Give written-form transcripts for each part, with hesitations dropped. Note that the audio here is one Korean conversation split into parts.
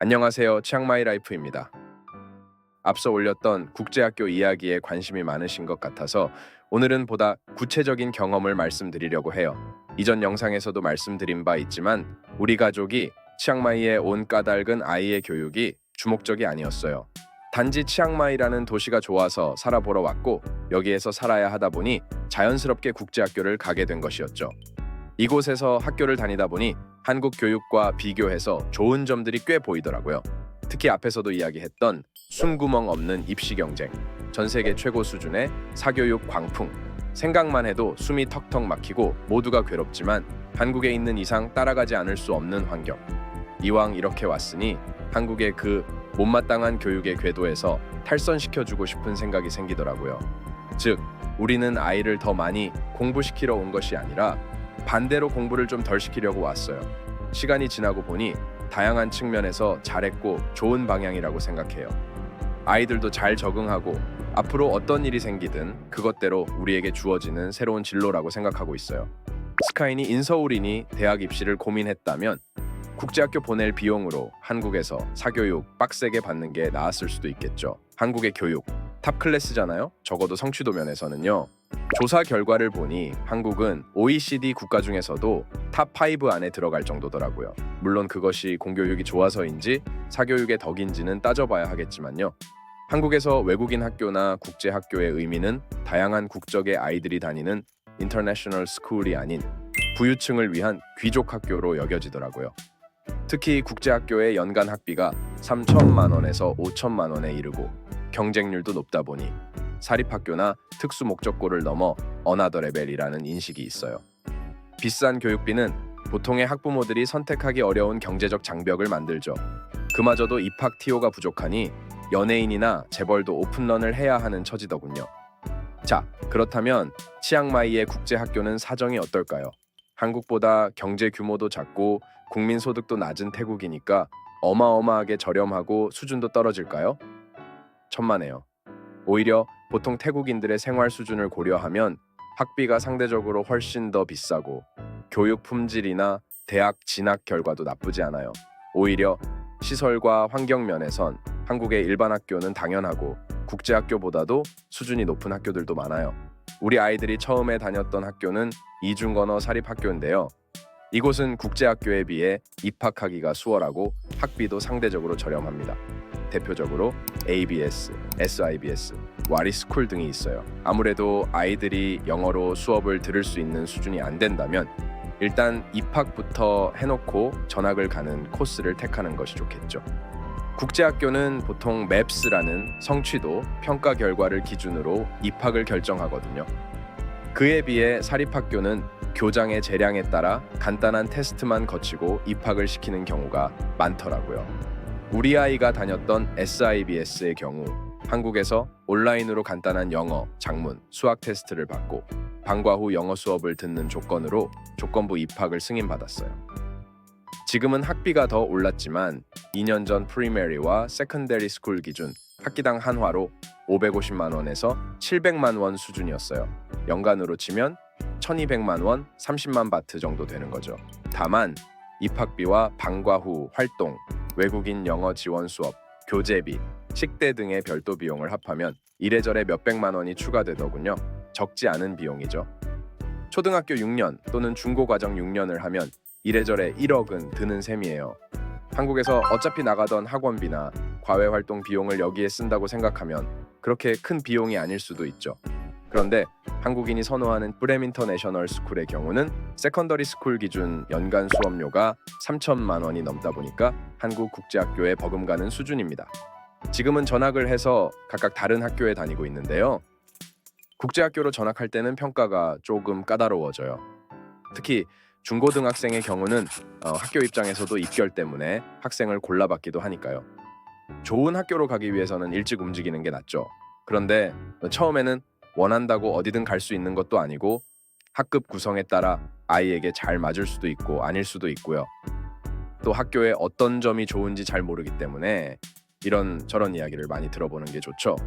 안녕하세요. 치앙마이 라이프입니다. 앞서 올렸던 국제학교 이야기에 관심이 많으신 것 같아서 오늘은 보다 구체적인 경험을 말씀드리려고 해요. 이전 영상에서도 말씀드린 바 있지만 우리 가족이 치앙마이에 온 까닭은 아이의 교육이 주목적이 아니었어요. 단지 치앙마이라는 도시가 좋아서 살아보러 왔고 여기에서 살아야 하다 보니 자연스럽게 국제학교를 가게 된 것이었죠. 이곳에서 학교를 다니다 보니 한국 교육과 비교해서 좋은 점들이 꽤 보이더라고요. 특히 앞에서도 이야기했던 숨구멍 없는 입시 경쟁, 전 세계 최고 수준의 사교육 광풍, 생각만 해도 숨이 턱턱 막히고 모두가 괴롭지만 한국에 있는 이상 따라가지 않을 수 없는 환경. 이왕 이렇게 왔으니 한국의 그 못마땅한 교육의 궤도에서 탈선시켜주고 싶은 생각이 생기더라고요. 즉, 우리는 아이를 더 많이 공부시키러 온 것이 아니라 반대로 공부를 좀 덜 시키려고 왔어요. 시간이 지나고 보니 다양한 측면에서 잘했고 좋은 방향이라고 생각해요. 아이들도 잘 적응하고 앞으로 어떤 일이 생기든 그것대로 우리에게 주어지는 새로운 진로라고 생각하고 있어요. 스카이니 인서울이니 대학 입시를 고민했다면 국제학교 보낼 비용으로 한국에서 사교육 빡세게 받는 게 나았을 수도 있겠죠. 한국의 교육 탑 클래스잖아요. 적어도 성취도 면에서는요. 조사 결과를 보니 한국은 OECD 국가 중에서도 탑5 안에 들어갈 정도더라고요. 물론 그것이 공교육이 좋아서인지 사교육의 덕인지는 따져봐야 하겠지만요. 한국에서 외국인 학교나 국제 학교의 의미는 다양한 국적의 아이들이 다니는 인터내셔널 스쿨이 아닌 부유층을 위한 귀족 학교로 여겨지더라고요. 특히 국제학교의 연간 학비가 3천만 원에서 5천만 원에 이르고 경쟁률도 높다 보니 사립학교나 특수 목적고를 넘어 어나더 레벨이라는 인식이 있어요. 비싼 교육비는 보통의 학부모들이 선택하기 어려운 경제적 장벽을 만들죠. 그마저도 입학 티오가 부족하니 연예인이나 재벌도 오픈런을 해야 하는 처지더군요. 자, 그렇다면 치앙마이의 국제학교는 사정이 어떨까요? 한국보다 경제 규모도 작고 국민 소득도 낮은 태국이니까 어마어마하게 저렴하고 수준도 떨어질까요? 천만에요. 오히려 보통 태국인들의 생활 수준을 고려하면 학비가 상대적으로 훨씬 더 비싸고 교육 품질이나 대학 진학 결과도 나쁘지 않아요. 오히려 시설과 환경 면에선 한국의 일반 학교는 당연하고 국제학교보다도 수준이 높은 학교들도 많아요. 우리 아이들이 처음에 다녔던 학교는 이중언어 사립학교인데요. 이곳은 국제학교에 비해 입학하기가 수월하고 학비도 상대적으로 저렴합니다. 대표적으로 ABS, SIBS, 와리스쿨 등이 있어요. 아무래도 아이들이 영어로 수업을 들을 수 있는 수준이 안 된다면 일단 입학부터 해놓고 전학을 가는 코스를 택하는 것이 좋겠죠. 국제학교는 보통 맵스라는 성취도, 평가 결과를 기준으로 입학을 결정하거든요. 그에 비해 사립학교는 교장의 재량에 따라 간단한 테스트만 거치고 입학을 시키는 경우가 많더라고요. 우리 아이가 다녔던 SIBS의 경우 한국에서 온라인으로 간단한 영어, 작문, 수학 테스트를 받고 방과 후 영어 수업을 듣는 조건으로 조건부 입학을 승인받았어요. 지금은 학비가 더 올랐지만 2년 전 프리메리와 세컨더리 스쿨 기준 학기당 한화로 550만 원에서 700만 원 수준이었어요. 연간으로 치면 1200만 원, 30만 바트 정도 되는 거죠. 다만 입학비와 방과 후 활동, 외국인 영어 지원 수업, 교재비, 식대 등의 별도 비용을 합하면 이래저래 몇백만 원이 추가되더군요. 적지 않은 비용이죠. 초등학교 6년 또는 중고과정 6년을 하면 이래저래 1억은 드는 셈이에요. 한국에서 어차피 나가던 학원비나 과외활동 비용을 여기에 쓴다고 생각하면 그렇게 큰 비용이 아닐 수도 있죠. 그런데 한국인이 선호하는 브레민터내셔널 스쿨의 경우는 세컨더리 스쿨 기준 연간 수업료가 3천만 원이 넘다 보니까 한국 국제학교에 버금가는 수준입니다. 지금은 전학을 해서 각각 다른 학교에 다니고 있는데요. 국제학교로 전학할 때는 평가가 조금 까다로워져요. 특히 중고등학생의 경우는 학교 입장에서도 입결 때문에 학생을 골라받기도 하니까요. 좋은 학교로 가기 위해서는 일찍 움직이는 게 낫죠. 그런데 처음에는 원한다고 어디든 갈 수 있는 것도 아니고 학급 구성에 따라 아이에게 잘 맞을 수도 있고 아닐 수도 있고요. 또 학교에 어떤 점이 좋은지 잘 모르기 때문에 이런저런 이야기를 많이 들어보는 게 좋죠.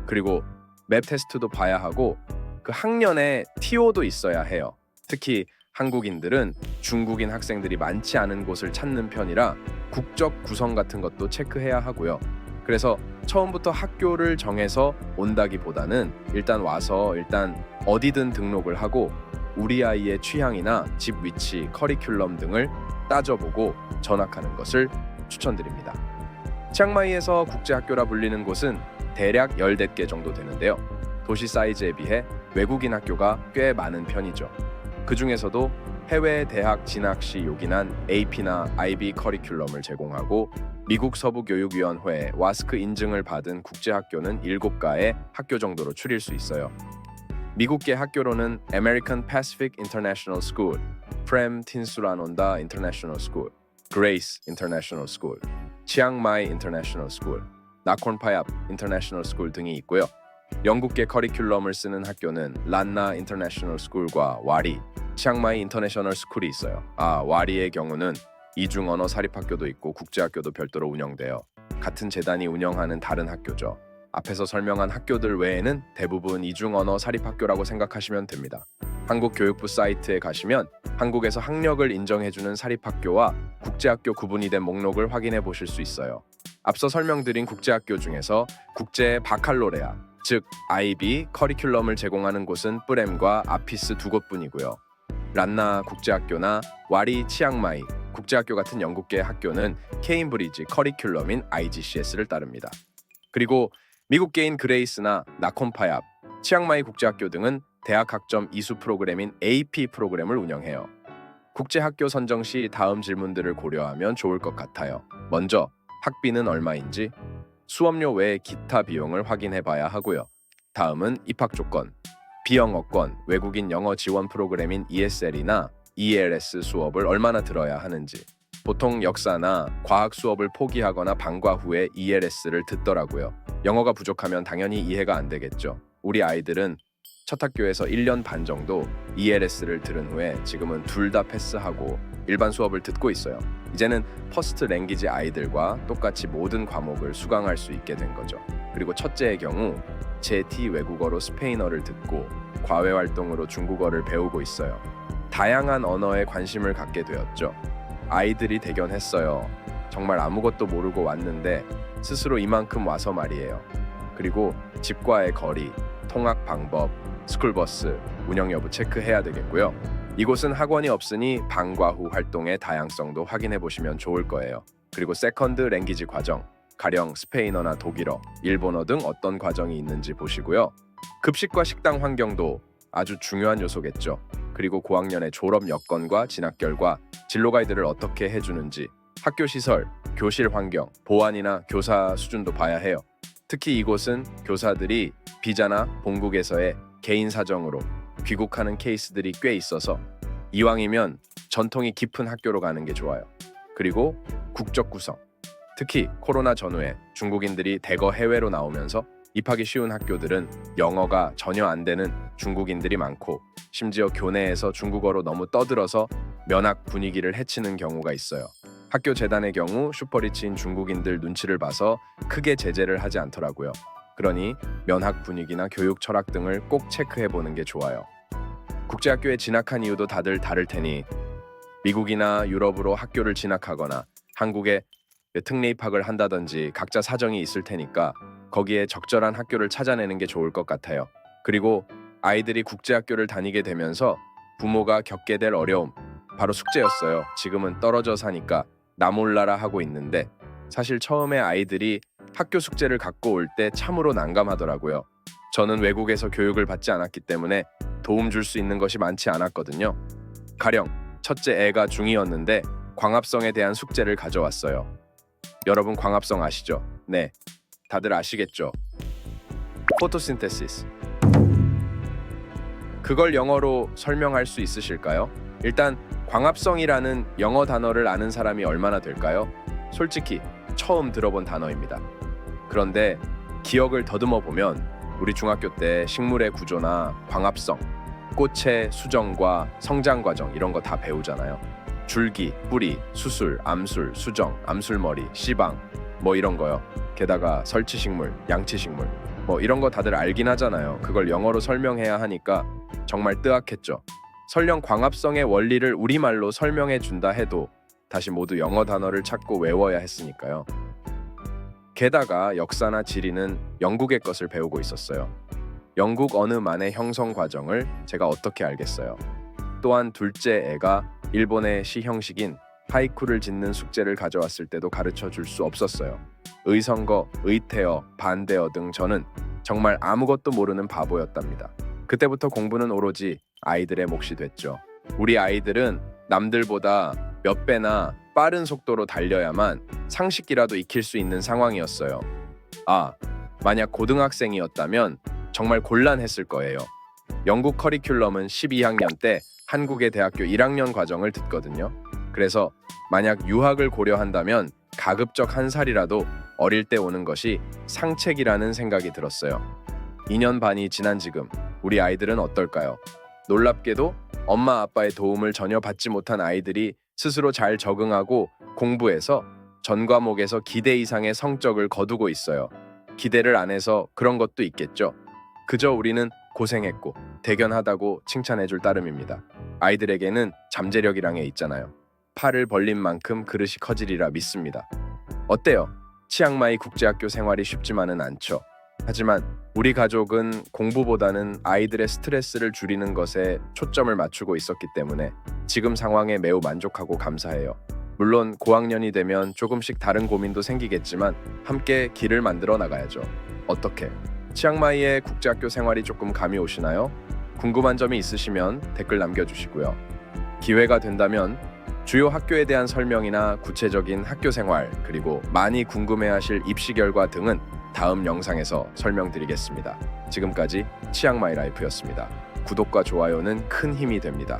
그리고 맵 테스트도 봐야 하고 그 학년에 TO도 있어야 해요. 특히 한국인들은 중국인 학생들이 많지 않은 곳을 찾는 편이라 국적 구성 같은 것도 체크해야 하고요. 그래서 처음부터 학교를 정해서 온다기보다는 일단 와서 어디든 등록을 하고 우리 아이의 취향이나 집 위치, 커리큘럼 등을 따져보고 전학하는 것을 추천드립니다. 치앙마이에서 국제학교라 불리는 곳은 대략 10개 정도 되는데요. 도시 사이즈에 비해 외국인 학교가 꽤 많은 편이죠. 그 중에서도 해외 대학 진학 시 요긴한 AP나 IB 커리큘럼을 제공하고 미국 서부교육위원회 와스크 인증을 받은 국제학교는 7가의 학교 정도로 추릴 수 있어요. 미국계 학교로는 American Pacific International School, 프렘 틴수라논다 International School, Grace International School, 치앙마이 International School, 나콘파얏 International School 등이 있고요. 영국계 커리큘럼을 쓰는 학교는 란나 International School과 와리, 치앙마이 인터내셔널 스쿨이 있어요. 와리의 경우는 이중 언어 사립학교도 있고 국제학교도 별도로 운영돼요. 같은 재단이 운영하는 다른 학교죠. 앞에서 설명한 학교들 외에는 대부분 이중 언어 사립학교라고 생각하시면 됩니다. 한국교육부 사이트에 가시면 한국에서 학력을 인정해주는 사립학교와 국제학교 구분이 된 목록을 확인해 보실 수 있어요. 앞서 설명드린 국제학교 중에서 국제 바칼로레아, 즉 IB 커리큘럼을 제공하는 곳은 뿌렘과 아피스 2곳뿐이고요. 란나 국제학교나 와리 치앙마이 국제학교 같은 영국계 학교는 케임브리지 커리큘럼인 IGCS를 따릅니다. 그리고 미국계인 그레이스나 나콘파얏, 치앙마이 국제학교 등은 대학 학점 이수 프로그램인 AP 프로그램을 운영해요. 국제학교 선정 시 다음 질문들을 고려하면 좋을 것 같아요. 먼저 학비는 얼마인지, 수업료 외에 기타 비용을 확인해 봐야 하고요. 다음은 입학 조건, 비영어권, 외국인 영어 지원 프로그램인 ESL이나 ELS 수업을 얼마나 들어야 하는지. 보통 역사나 과학 수업을 포기하거나 방과 후에 ELS를 듣더라고요. 영어가 부족하면 당연히 이해가 안 되겠죠. 우리 아이들은 첫 학교에서 1년 반 정도 ELS를 들은 후에 지금은 둘 다 패스하고 일반 수업을 듣고 있어요. 이제는 퍼스트 랭귀지 아이들과 똑같이 모든 과목을 수강할 수 있게 된 거죠. 그리고 첫째의 경우 제2 외국어로 스페인어를 듣고 과외 활동으로 중국어를 배우고 있어요. 다양한 언어에 관심을 갖게 되었죠. 아이들이 대견했어요. 정말 아무것도 모르고 왔는데 스스로 이만큼 와서 말이에요. 그리고 집과의 거리, 통학 방법, 스쿨버스, 운영 여부 체크해야 되겠고요. 이곳은 학원이 없으니 방과 후 활동의 다양성도 확인해 보시면 좋을 거예요. 그리고 세컨드 랭귀지 과정, 가령 스페인어나 독일어, 일본어 등 어떤 과정이 있는지 보시고요. 급식과 식당 환경도 아주 중요한 요소겠죠. 그리고 고학년의 졸업 여건과 진학 결과, 진로 가이드를 어떻게 해주는지, 학교 시설, 교실 환경, 보안이나 교사 수준도 봐야 해요. 특히 이곳은 교사들이 비자나 본국에서의 개인 사정으로 귀국하는 케이스들이 꽤 있어서 이왕이면 전통이 깊은 학교로 가는 게 좋아요. 그리고 국적 구성, 특히 코로나 전후에 중국인들이 대거 해외로 나오면서 입학이 쉬운 학교들은 영어가 전혀 안 되는 중국인들이 많고 심지어 교내에서 중국어로 너무 떠들어서 면학 분위기를 해치는 경우가 있어요. 학교 재단의 경우 슈퍼리치인 중국인들 눈치를 봐서 크게 제재를 하지 않더라고요. 그러니 면학 분위기나 교육 철학 등을 꼭 체크해보는 게 좋아요. 국제학교에 진학한 이유도 다들 다를 테니 미국이나 유럽으로 학교를 진학하거나 한국에 특례 입학을 한다든지 각자 사정이 있을 테니까 거기에 적절한 학교를 찾아내는 게 좋을 것 같아요. 그리고 아이들이 국제학교를 다니게 되면서 부모가 겪게 될 어려움, 바로 숙제였어요. 지금은 떨어져 사니까 나 몰라라 하고 있는데 사실 처음에 아이들이 학교 숙제를 갖고 올 때 참으로 난감하더라고요. 저는 외국에서 교육을 받지 않았기 때문에 도움 줄 수 있는 것이 많지 않았거든요. 가령 첫째 애가 중2였는데 광합성에 대한 숙제를 가져왔어요. 여러분 광합성 아시죠? 네, 다들 아시겠죠? 포토신테시스. 그걸 영어로 설명할 수 있으실까요? 일단 광합성이라는 영어 단어를 아는 사람이 얼마나 될까요? 솔직히 처음 들어본 단어입니다. 그런데 기억을 더듬어 보면 우리 중학교 때 식물의 구조나 광합성, 꽃의 수정과 성장 과정 이런 거 다 배우잖아요. 줄기, 뿌리, 수술, 암술, 수정, 암술머리, 씨방 뭐 이런 거요. 게다가 설치식물, 양치식물 뭐 이런 거 다들 알긴 하잖아요. 그걸 영어로 설명해야 하니까 정말 뜨악했죠. 설령 광합성의 원리를 우리말로 설명해 준다 해도 다시 모두 영어 단어를 찾고 외워야 했으니까요. 게다가 역사나 지리는 영국의 것을 배우고 있었어요. 영국 어느 만의 형성 과정을 제가 어떻게 알겠어요. 또한 둘째 애가 일본의 시 형식인 하이쿠를 짓는 숙제를 가져왔을 때도 가르쳐 줄 수 없었어요. 의성거, 의태어, 반대어 등 저는 정말 아무것도 모르는 바보였답니다. 그때부터 공부는 오로지 아이들의 몫이 됐죠. 우리 아이들은 남들보다 몇 배나 빠른 속도로 달려야만 상식이라도 익힐 수 있는 상황이었어요. 만약 고등학생이었다면 정말 곤란했을 거예요. 영국 커리큘럼은 12학년 때 한국의 대학교 1학년 과정을 듣거든요. 그래서 만약 유학을 고려한다면 가급적 한 살이라도 어릴 때 오는 것이 상책이라는 생각이 들었어요. 2년 반이 지난 지금 우리 아이들은 어떨까요? 놀랍게도 엄마 아빠의 도움을 전혀 받지 못한 아이들이 스스로 잘 적응하고 공부해서 전 과목에서 기대 이상의 성적을 거두고 있어요. 기대를 안 해서 그런 것도 있겠죠. 그저 우리는 고생했고 대견하다고 칭찬해줄 따름입니다. 아이들에게는 잠재력이란 게 있잖아요. 팔을 벌린 만큼 그릇이 커지리라 믿습니다. 어때요? 치앙마이 국제학교 생활이 쉽지만은 않죠. 하지만 우리 가족은 공부보다는 아이들의 스트레스를 줄이는 것에 초점을 맞추고 있었기 때문에 지금 상황에 매우 만족하고 감사해요. 물론 고학년이 되면 조금씩 다른 고민도 생기겠지만 함께 길을 만들어 나가야죠. 어떻게? 치앙마이의 국제학교 생활이 조금 감이 오시나요? 궁금한 점이 있으시면 댓글 남겨주시고요. 기회가 된다면 주요 학교에 대한 설명이나 구체적인 학교 생활, 그리고 많이 궁금해하실 입시 결과 등은 다음 영상에서 설명드리겠습니다. 지금까지 치앙마이 라이프였습니다. 구독과 좋아요는 큰 힘이 됩니다.